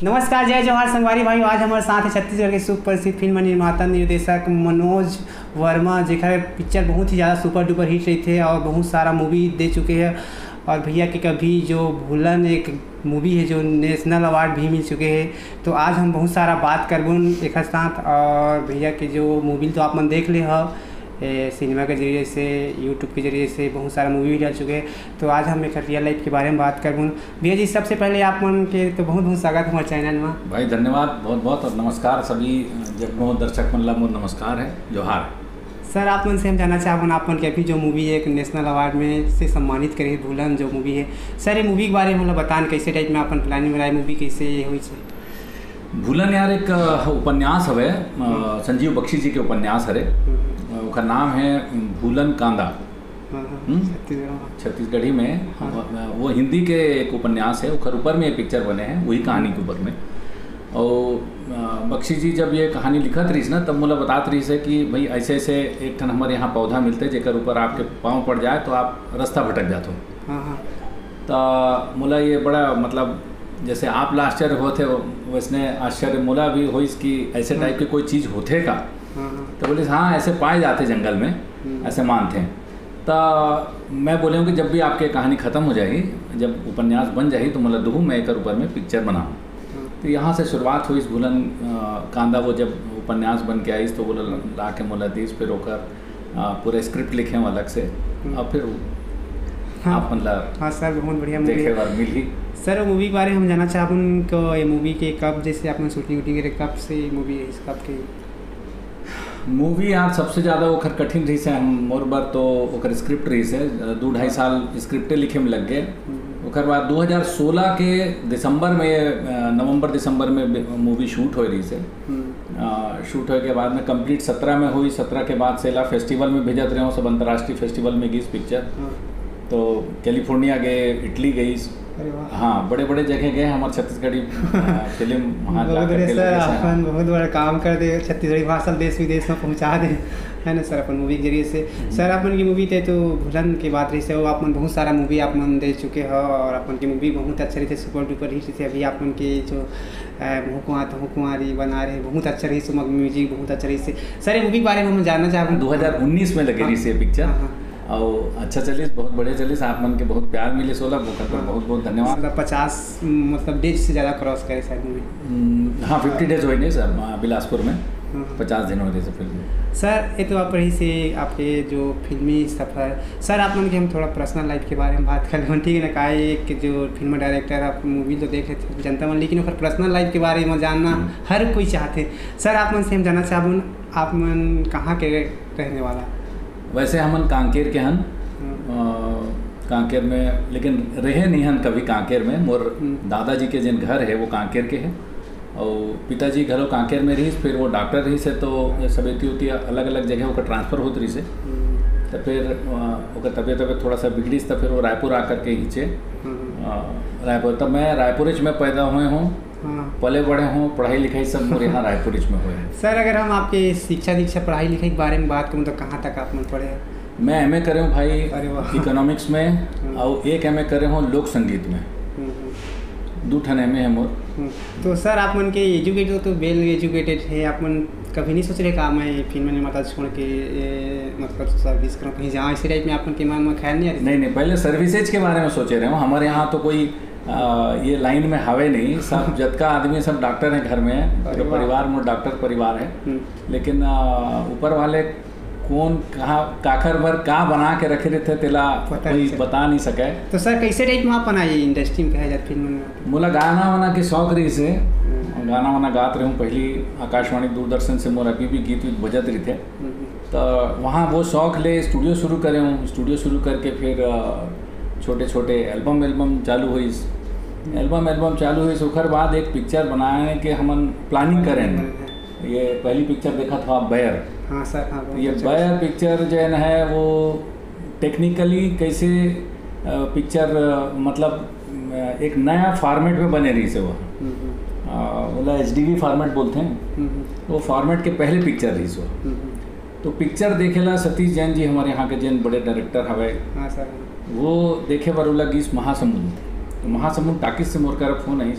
नमस्कार, जय जवाहर संगवारी भाई। आज हमारे साथ है छत्तीसगढ़ के सुप्रसिद्ध फिल्म निर्माता निर्देशक मनोज वर्मा, जेकर पिक्चर बहुत ही ज़्यादा सुपर डुपर हिट रही थे और बहुत सारा मूवी दे चुके हैं। और भैया के कभी जो भूलन एक मूवी है जो नेशनल अवार्ड भी मिल चुके हैं। तो आज हम बहुत सारा बात करबून एक साथ। और भैया के जो मूवी तो आप मन देख ले हो सिनेमा के जरिए से, यूट्यूब के जरिए से बहुत सारा मूवी भी डाल चुके हैं। तो आज हम एक रियल लाइफ के बारे में बात करबूँ। भैया जी, सबसे पहले आप मन के तो बहुत बहुत स्वागत हमारे चैनल में। भाई धन्यवाद बहुत बहुत और नमस्कार सभी जगमोह दर्शक मन ला मोर नमस्कार है, जोहार। सर, आप मन से हम जानना चाहूँ आप मन के अभी जो मूवी है एक नेशनल अवार्ड में से सम्मानित करे भूलन जो मूवी है, सर ये मूवी के बारे में बतान कैसे टाइप में अपन प्लानिंग में मूवी कैसे हुई है? भूलन यार एक उपन्यास हवे, संजीव बख्शी जी के उपन्यास हरे। उसका नाम है भूलन कांदा। छत्तीसगढ़ी में वो हिंदी के एक उपन्यास है, उसके ऊपर में एक पिक्चर बने हैं वही कहानी के ऊपर में। और बख्शी जी जब ये कहानी लिखत रही ना तब मुझे बतात रही है कि भाई ऐसे ऐसे एक ठन हमारे यहाँ पौधा मिलते जेकर ऊपर आपके पाँव पड़ जाए तो आप रास्ता भटक जाते हो। तो मुला ये बड़ा मतलब जैसे आप ला आश्चर्य होते हो वैसने आश्चर्य मुला भी हो कि ऐसे टाइप की कोई चीज़ होते का। तो बोले हाँ ऐसे पाए जाते जंगल में, ऐसे मानते हैं। तो मैं बोले हूँ कि जब भी आपके कहानी ख़त्म हो जाएगी, जब उपन्यास बन जाएगी तो मतलब दूँ मैं एक ऊपर में पिक्चर बनाऊँ। तो यहाँ से शुरुआत हुई इस भूलन कांदा। वो जब उपन्यास बन के आई तो बोला ला के मोला दीस, फिर होकर पूरा स्क्रिप्ट लिखे हूँ अलग से और फिर आप मतलब हाँ सर बहुत बढ़िया देखे बार मिली। सर मूवी के बारे में हम जानना चाहूँ कि ये मूवी के कब जैसे आपने शूटिंग वूटिंग करे कब से मूवी कब के मूवी यार सबसे ज़्यादा ओखर कठिन रही से हम मोर बार तो ओखर स्क्रिप्ट रही से 2-2.5 साल स्क्रिप्टे लिखे में लग गए। ओखर बाद 2016 के दिसंबर में नवंबर दिसंबर में मूवी शूट हो रही से। शूट होने के बाद में कंप्लीट 17 में हुई। 17 के बाद से ला फेस्टिवल में भेजत रहे हो, सब अंतर्राष्ट्रीय फेस्टिवल में गई पिक्चर। तो कैलिफोर्निया गए, इटली गई, हाँ बड़े बड़े जगह गए हमारे छत्तीसगढ़ी फिल्म वहाँ बहुत बड़ा काम कर दे, छत्तीसगढ़ी भाषा देश विदेश में पहुँचा दे, है ना सर अपन मूवी के जरिए से। सर अपन की मूवी थे तो भूलन की बात रही से वो अपन बहुत सारा मूवी आप मन दे चुके हो और अपन की मूवी बहुत अच्छा रही थे, सुपर डुपर हिट थे। अभी अपन के जो हुकुमारी बना रहे बहुत अच्छा रही, सुमक म्यूजिक बहुत अच्छा रही से। सर ये मूवी के बारे में हम जानना चाहूँ 2019 में लगे रही से पिक्चर और अच्छा चलिए, बहुत बढ़िया चलिए। आप मन के बहुत प्यार मिले 16 मौका पर बहुत बहुत धन्यवाद। मतलब 50 मतलब डेज से ज़्यादा क्रॉस करे शायद मूवी। हाँ 50 डेज हुए नहीं सर बिलासपुर में, 50 दिन हो रहे थे फिल्म। सर ये तो आप रही से आपके जो फिल्मी सफ़र। सर आप मन के हम थोड़ा पर्सनल लाइफ के बारे में बात कर लें, ठीक है ना? का एक जो फिल्म डायरेक्टर आप मूवी तो देख रहे थे जनता मन, लेकिन फिर पर्सनल लाइफ के बारे में जानना हर कोई चाहते। सर आप मन से हम जानना चाहूँ आप मन कहाँ के रहने वाला? वैसे हमन कांकेर के हन, कांकेर में, लेकिन रहे नहीं हन कभी कांकेर में। मोर दादाजी के जिन घर है वो कांकेर के हैं और पिताजी घरों कांकेर में रही। फिर वो डॉक्टर रही से तो सवेती होती अलग अलग जगह वो ट्रांसफ़र होती रही से। तो फिर वो तबीयत थोड़ा सा बिगड़ी तो फिर वो रायपुर आकर के हिचे रायपुर। तब मैं रायपुर में पैदा हुए हूँ, पले बड़े हों, पढ़ाई लिखाई सब मेरे यहाँ रायपुर में हुए हैं। सर अगर हम आपके शिक्षा दीक्षा पढ़ाई लिखाई के बारे में बात करूँ तो कहाँ तक आप मन पढ़े हैं? मैं एमए करे हूँ भाई इकोनॉमिक्स में और एक एमए करे हूँ लोक संगीत में। 2 ठन एमए है मोर। तो सर आप मन के एजुकेटेड तो वेल एजुकेटेड है, आप मन कभी नहीं सोच रहे का मैं फिल्म निर्माता छोड़ के मतलब सर्विस करूँ कहीं जहाँ इसी टाइप में आप मन के मन में ख्याल नहीं आ रही? नहीं पहले सर्विसेज के बारे में सोचे रहे हूँ। हमारे यहाँ तो कोई ये लाइन में हवे नहीं, सब जतका आदमी सब डॉक्टर हैं घर में, तो परिवार में डॉक्टर परिवार है। लेकिन ऊपर वाले कौन कहाँ काखर भर का बना के रखे रहते तेला कोई बता नहीं सके। तो सर कैसे टाइप में आप बनाइए इंडस्ट्री में कहा जाए फिल्म में? मोला गाना वाना के शौक रही से, गाना वाना गाते रहे हूँ। पहली आकाशवाणी दूरदर्शन से मोर अभी भी गीत वीत बजत रही थे। तो वहाँ वो शौक ले स्टूडियो शुरू करे हूँ। स्टूडियो शुरू करके फिर छोटे छोटे एल्बम चालू हुई। एल्बम चालू हुई उसके बाद एक पिक्चर बनाने के हम प्लानिंग करें। ये पहली पिक्चर देखा था आप बैर। हाँ सर हाँ। ये बैर पिक्चर जो है वो टेक्निकली कैसे पिक्चर मतलब एक नया फॉर्मेट में बने रही से वो बोला HDV फॉर्मेट बोलते हैं। वो फॉर्मेट के पहले पिक्चर रही सो। तो पिक्चर देखेला सतीश जैन जी हमारे यहाँ के जैन बड़े डायरेक्टर हवे। हाँ सर। वो देखे बर लगी महासमुंद। तो महासमुंद टाकिस से मोर कर फोन आई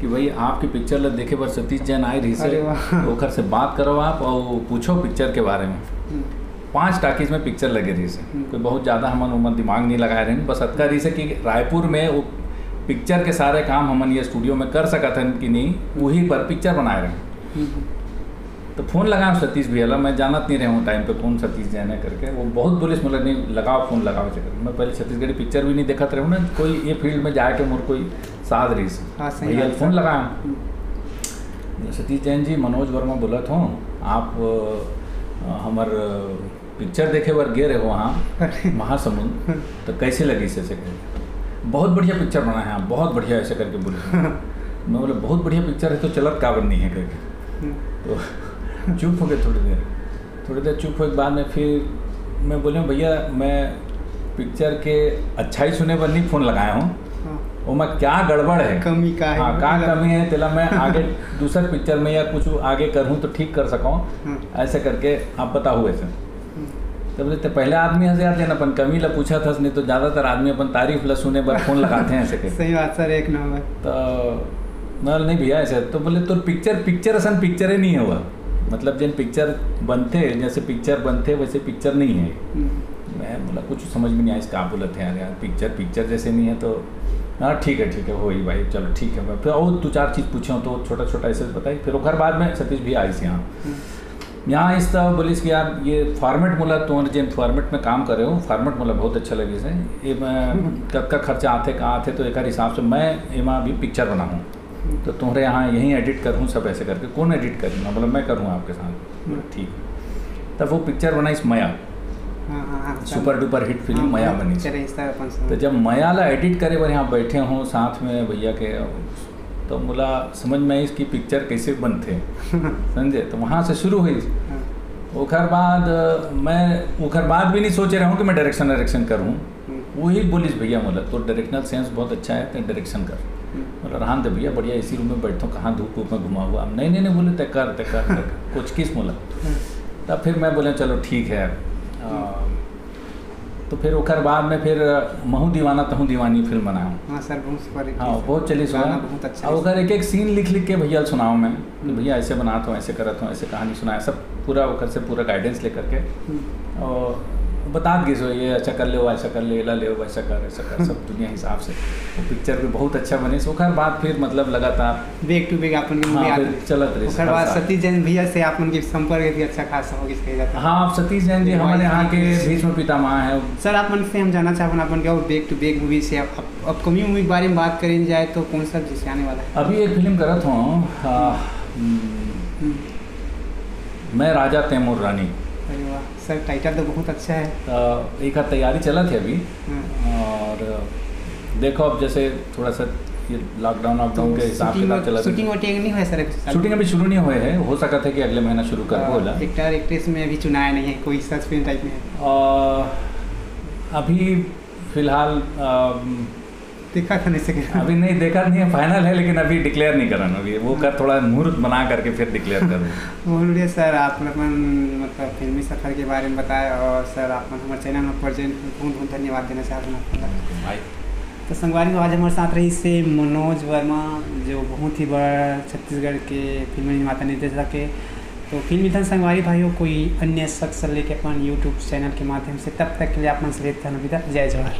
कि भाई आपकी पिक्चर ला देखे बर सतीश जैन आए रही से, ओखर से बात करो आप और पूछो पिक्चर के बारे में। 5 टाकीज में पिक्चर लगे रही से, कोई बहुत ज़्यादा हमन उमन दिमाग नहीं लगाए रहे, बस अतका रही से कि रायपुर में वो पिक्चर के सारे काम हमन ये स्टूडियो में कर सकत हन कि नहीं, वही पर पिक्चर बनाए रहे। तो फ़ोन लगाया सतीश भैया ला, मैं जानत नहीं रहा हूँ टाइम पे कौन सतीश जैन है करके। वो बहुत पुलिस मतलब नहीं लगाओ फ़ोन लगाओ चक्कर। मैं पहले छत्तीसगढ़ी पिक्चर भी नहीं देखत रहा हूँ ना, कोई ये फील्ड में जाके मोर कोई साथ रही से भैया फ़ोन लगाया, सतीश जैन जी मनोज वर्मा बोलत हूँ, आप हमार पिक्चर देखे बार गे रहे हो वहाँ महासमुंद, तो कैसे लगी से करके? बहुत बढ़िया पिक्चर बना है आप, बहुत बढ़िया ऐसे करके बोले। मैं बोले बहुत बढ़िया पिक्चर है तो चलत काबर नहीं है करके। तो चुप हो गए थोड़ी देर चुप होने के बाद में फिर मैं बोले भैया मैं पिक्चर के अच्छा ही सुने पर नहीं फ़ोन लगाया हूँ, वो मैं क्या गड़बड़ है, कमी का है, हाँ क्या कमी है तेला मैं आगे दूसर पिक्चर में या कुछ आगे करूँ तो ठीक कर सकूँ, ऐसे करके आप बताओ ऐसे। तो बोले तो पहले आदमी हंस जाते हैं अपन कमी ला पूछा था, नहीं तो ज़्यादातर आदमी अपन तारीफ ला सुने पर फ़ोन लगाते हैं ऐसे करके। सही बात सर, एक नंबर। तो मैं नहीं भैया ऐसे, तो बोले तो पिक्चर असन पिक्चर ही नहीं है हुआ, मतलब जिन पिक्चर बनते जैसे पिक्चर बनते वैसे पिक्चर नहीं है। मैं बोला कुछ समझ में नहीं आया इसका, आप बोलते हैं यार पिक्चर जैसे नहीं है। तो हाँ ठीक है हो ही भाई, चलो ठीक है। मैं फिर और 2-4 चीज़ पूछूँ तो छोटा ऐसे बताई। फिर वो घर बाद में सतीश भी आई यहाँ इस तरह बोलिस कि यार ये फॉर्मेट मोला तो जिन फॉर्मेट में काम कर रहे हो फॉर्मेट मोला बहुत अच्छा लगे से, ये मैं कब का खर्चा आते कहाँ आते, तो एक हिसाब से मैं एमा भी पिक्चर बनाऊँ तो तुम्हारे यहाँ यहीं एडिट करूँ सब ऐसे करके। कौन एडिट करूँगा? बोला मैं करूँगा आपके साथ। ठीक है। तब वो पिक्चर बनाई माया, सुपर डुपर हिट फिल्म माया बनी। तो जब माया ला एडिट करे बार यहाँ बैठे हों साथ में भैया के, तो बोला समझ में आई इसकी पिक्चर कैसे बनते समझे। तो वहाँ से शुरू हुई। ओखर बाद भी नहीं सोचे रहा हूँ कि मैं डायरेक्शन करूँ। वही बोलिस भैया बोला तो डायरेक्शनल सेंस बहुत अच्छा है तो डायरेक्शन कर। बोला रहान दे भैया बढ़िया इसी रूम में बैठता हूँ, कहाँ धूप में घुमा हुआ। नहीं बोले तय कर कुछ किस बोला। तब फिर मैं बोला चलो ठीक है। तो फिर ओखर बाद में फिर महू दीवाना तहू दीवानी फिल्म बनाऊँ। हाँ सर बहुत चली सुना बहुत अच्छा। और एक सीन लिख के भैया सुनाऊँ मैं कि भैया ऐसे बनाता हूँ ऐसे करता हूँ ऐसे कहानी सुनाया सब पूरा ओखर से पूरा गाइडेंस लेकर के और बता दी सो ये अच्छा कर ले वो ऐसा कर ले ले वैसा कर सब दुनिया हिसाब से। वो पिक्चर भी बहुत अच्छा बने। ओखर बाद फिर मतलब लगातार बैक टू बैक अपन की मूवी चलत रही। ओखर बाद सतीश जैन भैया से अपन के संपर्क भी अच्छा खासा हो गया। हाँ सतीश जैन जी हमारे यहाँ के भीष्म पितामह है। सर अपन से हम जानना चाहते हैं अपन क्या बैक टू बैक मूवी से अपकमिंग मूवी के बारे में बात करें जाए तो कौन सा जिससे आने वाला है? अभी एक फिल्म करत हूँ मैं राजा तैमूर रानी। अरे वाह सर टाइटल तो बहुत अच्छा है। एक तैयारी चला थी अभी और देखो अब जैसे थोड़ा सा ये लॉकडाउन के हिसाब से चला। शूटिंग नहीं हुआ सर? शूटिंग अभी शुरू नहीं हुए है, हो सका था कि अगले महीना शुरू कर बोला। एक्टर एक्ट्रेस में अभी चुनाया नहीं है कोई सस्पेंस टाइप में? अभी फिलहाल देखा था नहीं सके अभी नहीं देखा नहीं है, फाइनल है लेकिन अभी डिक्लेयर नहीं करा अभी वो कर थोड़ा मुहूर्त बना करके फिर डिक्लेयर करूँ। बोलिए सर आप मतलब फिल्मी सफ़र के बारे में बताए और सर आप हमारे चैनल में प्रेजेंट बहुत धन्यवाद देना चाहते हैं भाई। तो संगवारी में आज हमारे साथ रही से मनोज वर्मा जो बहुत ही बड़ा छत्तीसगढ़ के फिल्म निर्माता निर्देशक है। तो फिल्म मिथन संगवारी भाइयों कोई अन्य शख्स लेके अपन यूट्यूब चैनल के माध्यम से तब तक के लिए अपन से लेते हैं। जय जवाहर।